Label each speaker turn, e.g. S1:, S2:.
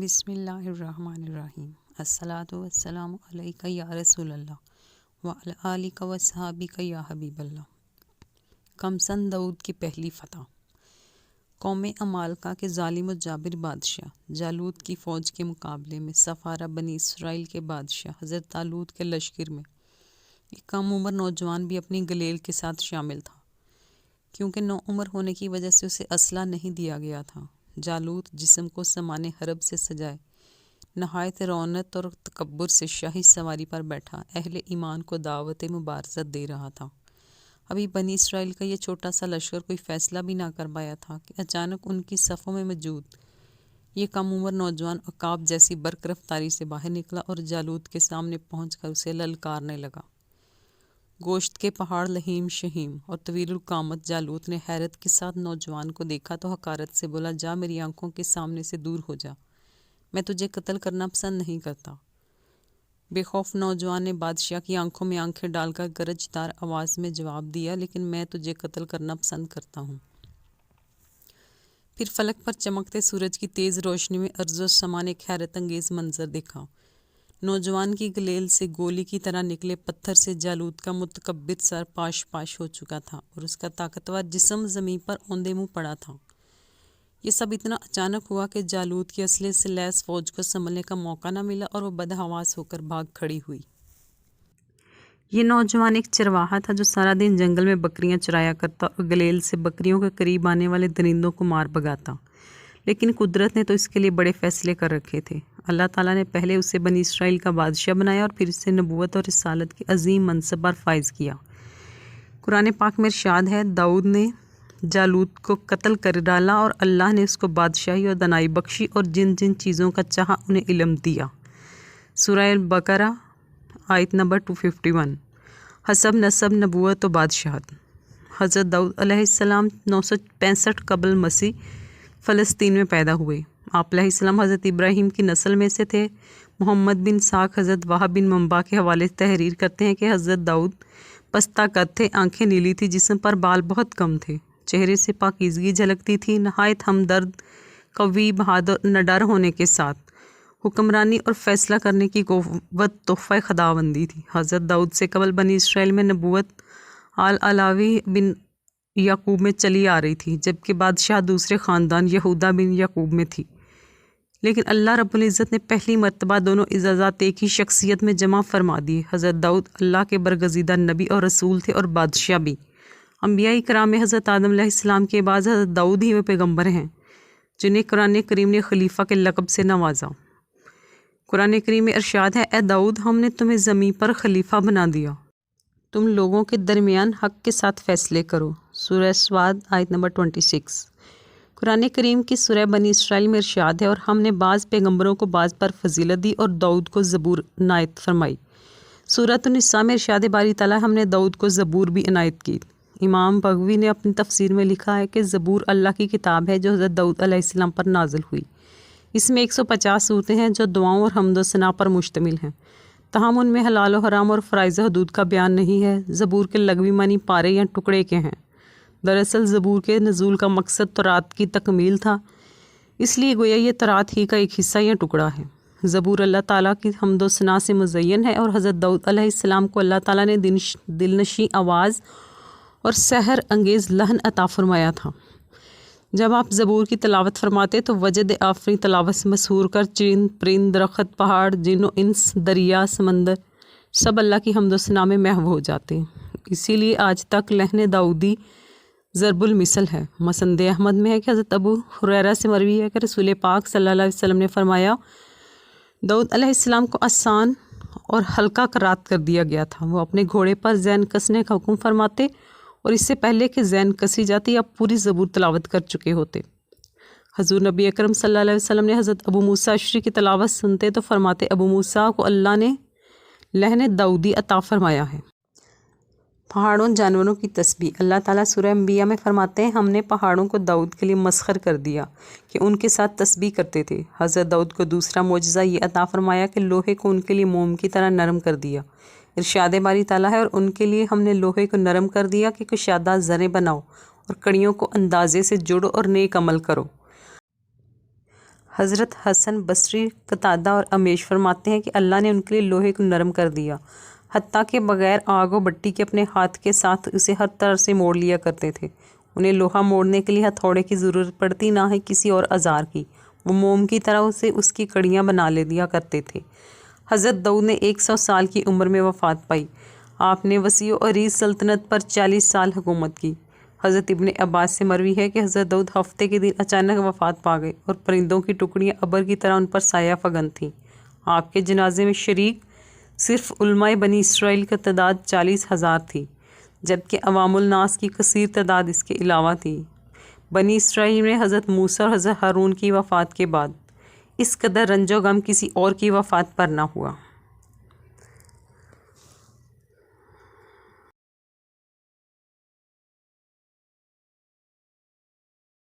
S1: بسم اللہ الرحمن الرحیم۔ الصلاۃ والسلام علیک یا رسول اللہ وعلی آلک و صحابک یا حبیب اللہ۔ کمسن داؤد کی پہلی فتح۔ قوم عمالقہ کے ظالم و جابر بادشاہ جالوت کی فوج کے مقابلے میں سفارہ بنی اسرائیل کے بادشاہ حضرت طالوت کے لشکر میں ایک کم عمر نوجوان بھی اپنی گلیل کے ساتھ شامل تھا، کیونکہ نو عمر ہونے کی وجہ سے اسے اسلحہ نہیں دیا گیا تھا۔ جالوت جسم کو سامان حرب سے سجائے نہایت رونق اور تکبر سے شاہی سواری پر بیٹھا اہل ایمان کو دعوت مبارزت دے رہا تھا۔ ابھی بنی اسرائیل کا یہ چھوٹا سا لشکر کوئی فیصلہ بھی نہ کر پایا تھا کہ اچانک ان کی صفوں میں موجود یہ کم عمر نوجوان عقاب جیسی برق رفتاری سے باہر نکلا اور جالوت کے سامنے پہنچ کر اسے للکارنے لگا۔ گوشت کے پہاڑ لہیم شہیم اور طویل القامت جالوت نے حیرت کے ساتھ نوجوان کو دیکھا تو حقارت سے بولا، جا میری آنکھوں کے سامنے سے دور ہو جا، میں تجھے قتل کرنا پسند نہیں کرتا۔ بے خوف نوجوان نے بادشاہ کی آنکھوں میں آنکھیں ڈال کر گرجدار آواز میں جواب دیا، لیکن میں تجھے قتل کرنا پسند کرتا ہوں۔ پھر فلک پر چمکتے سورج کی تیز روشنی میں ارض و سما نے ایک حیرت انگیز منظر دیکھا۔ نوجوان کی گلیل سے گولی کی طرح نکلے پتھر سے جالوت کا متکبر سر پاش پاش ہو چکا تھا اور اس کا طاقتور جسم زمین پر اوندے منہ پڑا تھا۔ یہ سب اتنا اچانک ہوا کہ جالوت کی اسلحے سے لیس فوج کو سنبھلنے کا موقع نہ ملا اور وہ بدحواس ہو کر بھاگ کھڑی ہوئی۔ یہ نوجوان ایک چرواہا تھا جو سارا دن جنگل میں بکریاں چرایا کرتا اور گلیل سے بکریوں کے قریب آنے والے درندوں کو مار بھگاتا، لیکن قدرت نے تو اس کے لیے بڑے فیصلے کر رکھے تھے۔ اللہ تعالیٰ نے پہلے اسے بنی اسرائیل کا بادشاہ بنایا اور پھر اسے نبوت اور رسالت کے عظیم منصب پر فائز کیا۔ قرآن پاک میں ارشاد ہے، داؤد نے جالوت کو قتل کر ڈالا اور اللہ نے اس کو بادشاہی اور دانائی بخشی اور جن جن چیزوں کا چاہا انہیں علم دیا۔ سورہ البقرہ آیت نمبر 251۔ حسب نسب نبوت و بادشاہت۔ حضرت داؤد علیہ السلام 965 قبل مسیح فلسطین میں پیدا ہوئے۔ آپ علیہ السلام حضرت ابراہیم کی نسل میں سے تھے۔ محمد بن ساق حضرت وہب بن منبع کے حوالے سے تحریر کرتے ہیں کہ حضرت داؤد پستہ قد تھے، آنکھیں نیلی تھی، جسم پر بال بہت کم تھے، چہرے سے پاکیزگی جھلکتی تھی، نہایت ہمدرد، قوی، بہادر، نڈر ہونے کے ساتھ حکمرانی اور فیصلہ کرنے کی قوت تحفہ خداوندی تھی۔ حضرت داؤد سے قبل بنی اسرائیل میں نبوت آل علاوی بن یعقوب میں چلی آ رہی تھی، جبکہ بادشاہ دوسرے خاندان یہودا بن یعقوب میں تھی، لیکن اللہ رب العزت نے پہلی مرتبہ دونوں اعزازات ایک ہی شخصیت میں جمع فرما دیے۔ حضرت داؤد اللہ کے برگزیدہ نبی اور رسول تھے اور بادشاہ بھی۔ انبیاء کرام میں حضرت آدم علیہ السلام کے بعد حضرت داؤد ہی وہ پیغمبر ہیں جنہیں قرآن کریم نے خلیفہ کے لقب سے نوازا۔ قرآن کریم میں ارشاد ہے، اے داؤد، ہم نے تمہیں زمین پر خلیفہ بنا دیا، تم لوگوں کے درمیان حق کے ساتھ فیصلے کرو۔ سورہ سواد آیت نمبر 26۔ قرآن کریم کی سورہ بنی اسرائیل میں ارشاد ہے، اور ہم نے بعض پیغمبروں کو بعض پر فضیلت دی اور داؤد کو زبور عنایت فرمائی۔ سورۃ النساء میں ارشاد باری تعالیٰ، ہم نے داؤد کو زبور بھی عنایت کی۔ امام بغوی نے اپنی تفسیر میں لکھا ہے کہ زبور اللہ کی کتاب ہے جو حضرت داؤد علیہ السلام پر نازل ہوئی۔ اس میں 150 صورتیں ہیں جو دعاؤں اور حمد و ثنا پر مشتمل ہیں، تاہم ان میں حلال و حرام اور فرائض و حدود کا بیان نہیں ہے۔ زبور کے لغوی معنی پارے یا ٹکڑے کے ہیں۔ دراصل زبور کے نزول کا مقصد تورات کی تکمیل تھا، اس لیے گویا یہ تورات ہی کا ایک حصہ یا ٹکڑا ہے۔ زبور اللہ تعالیٰ کی حمد و ثنا سے مزین ہے اور حضرت داؤد علیہ السلام کو اللہ تعالیٰ نے دلنشیں آواز اور سحر انگیز لحن عطا فرمایا تھا۔ جب آپ زبور کی تلاوت فرماتے تو وجد آفریں تلاوت سے مسحور کر چرند پرند، درخت، پہاڑ، جن و انس، دریا، سمندر سب اللہ کی حمد و ثنا میں محو ہو جاتے۔ اسی لیے آج تک لحن داؤدی ضرب المثل ہے۔ مسند احمد میں ہے کہ حضرت ابو ہریرہ سے مروی ہے کہ رسول پاک صلی اللہ علیہ وسلم نے فرمایا، داؤد علیہ السلام کو آسان اور ہلکا قرات کر دیا گیا تھا۔ وہ اپنے گھوڑے پر زین کسنے کا حکم فرماتے اور اس سے پہلے کہ زین کسی جاتی آپ پوری زبور تلاوت کر چکے ہوتے۔ حضور نبی اکرم صلی اللہ علیہ وسلم نے حضرت ابو موسیٰ اشعری کی تلاوت سنتے تو فرماتے، ابو موسیٰ کو اللہ نے لحن داؤدی عطا فرمایا ہے۔ پہاڑوں جانوروں کی تسبیح۔ اللہ تعالیٰ سورہ انبیاء میں فرماتے ہیں، ہم نے پہاڑوں کو داؤد کے لیے مسخر کر دیا کہ ان کے ساتھ تسبیح کرتے تھے۔ حضرت داؤد کو دوسرا معجزہ یہ عطا فرمایا کہ لوہے کو ان کے لیے موم کی طرح نرم کر دیا۔ ارشاد باری تعالیٰ ہے، اور ان کے لیے ہم نے لوہے کو نرم کر دیا کہ کشادہ زریں بناؤ اور کڑیوں کو اندازے سے جوڑو اور نیک عمل کرو۔ حضرت حسن بصری، قتادہ اور امیش فرماتے ہیں کہ اللہ نے ان کے لیے لوہے کو نرم کر دیا، حتیٰ کہ بغیر آگ و بٹی کے اپنے ہاتھ کے ساتھ اسے ہر طرح سے موڑ لیا کرتے تھے۔ انہیں لوہا موڑنے کے لیے ہتھوڑے کی ضرورت پڑتی، نہ ہی کسی اور اوزار کی۔ وہ موم کی طرح اسے اس کی کڑیاں بنا لے دیا کرتے تھے۔ حضرت داؤد نے 100 سال کی عمر میں وفات پائی۔ آپ نے وسیع و عریض سلطنت پر 40 سال حکومت کی۔ حضرت ابن عباس سے مروی ہے کہ حضرت داؤد ہفتے کے دن اچانک وفات پا گئے اور پرندوں کی ٹکڑیاں ابر کی طرح ان پر سایہ فگن تھیں۔ آپ کے جنازے میں شریک صرف علماء بنی اسرائیل کی تعداد 40,000 تھی، جبکہ عوام الناس کی کثیر تعداد اس کے علاوہ تھی۔ بنی اسرائیل میں حضرت موسیٰ اور حضرت ہارون کی وفات کے بعد اس قدر رنج و غم کسی اور کی وفات پر نہ ہوا۔